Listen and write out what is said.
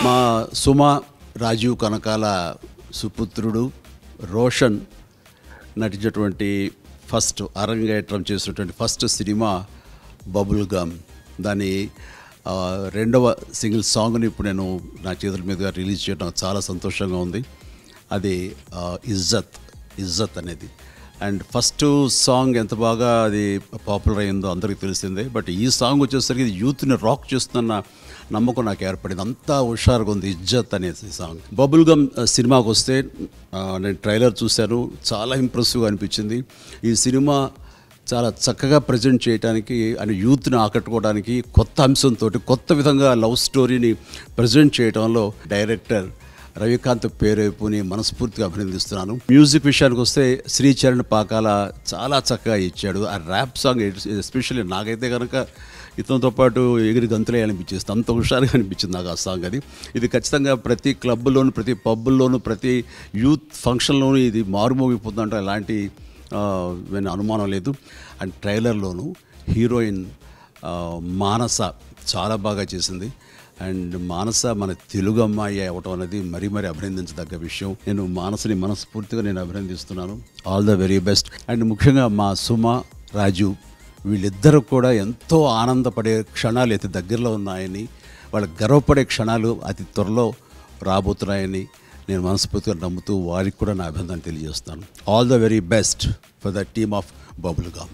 మా సుమా రాజీవ్ కనకాల సుపుత్రుడు రోషన్ నటించినటువంటి ఫస్ట్ అరంగేట్రం చేసినటువంటి ఫస్ట్ సినిమా బబుల్ గమ్. దాని రెండవ సింగిల్ సాంగ్ని ఇప్పుడు నేను నా చేతుల మీదుగా రిలీజ్ చేయడం చాలా సంతోషంగా ఉంది. అది ఇజ్జత్ అనేది. అండ్ ఫస్ట్ సాంగ్ ఎంత బాగా అది పాపులర్ అయిందో అందరికీ తెలిసిందే. బట్ ఈ సాంగ్ వచ్చేసరికి ఇది యూత్ని రాక్ చేస్తున్న నమ్మకం నాకు ఏర్పడింది. అంతా హుషారుగా ఉంది ఇజ్జత్ అనేది సాంగ్. బబుల్ గమ్ సినిమాకి వస్తే నేను ట్రైలర్ చూశాను, చాలా ఇంప్రెసివ్గా అనిపించింది. ఈ సినిమా చాలా చక్కగా ప్రజెంట్ చేయడానికి అని యూత్ని ఆకట్టుకోవడానికి కొత్త అంశంతో కొత్త విధంగా లవ్ స్టోరీని ప్రజెంట్ చేయడంలో డైరెక్టర్ రవికాంత్ పేరేపుని మనస్ఫూర్తిగా అభినందిస్తున్నాను. మ్యూజిక్ విషయానికి వస్తే శ్రీచరణ్ పాకాల చాలా చక్కగా ఇచ్చాడు. ఆ ర్యాప్ సాంగ్ ఎస్పెషల్లీ నాకైతే కనుక ఇతనితో పాటు ఎగిరి గంతులేయాలనిపించేస్తుంది. అంత హుషారుగా అనిపించింది నాకు ఆ సాంగ్. ఇది ఖచ్చితంగా ప్రతి క్లబ్లోను, ప్రతి పబ్బుల్లోనూ, ప్రతి యూత్ ఫంక్షన్లోనూ ఇది మారుమోగిపోతుందంటే ఎలాంటి అనుమానం లేదు. అండ్ ట్రైలర్లోను హీరోయిన్ మానస చాలా బాగా చేసింది. అండ్ మానస మన తెలుగు అమ్మాయి అవ్వటం అనేది మరీ అభినందించదగ్గ విషయం. నేను మానసని మనస్ఫూర్తిగా అభినందిస్తున్నాను. All the very best. And ముఖ్యంగా మా సుమ, రాజు వీళ్ళిద్దరూ కూడా ఎంతో ఆనందపడే క్షణాలు అతి దగ్గరలో ఉన్నాయని, వాళ్ళు గర్వపడే క్షణాలు అతి త్వరలో రాబోతున్నాయని నేను మనస్ఫూర్తిగా నమ్ముతూ వారికి కూడా నా అభినందన తెలియజేస్తాను. All the very best for the team of bubble gum.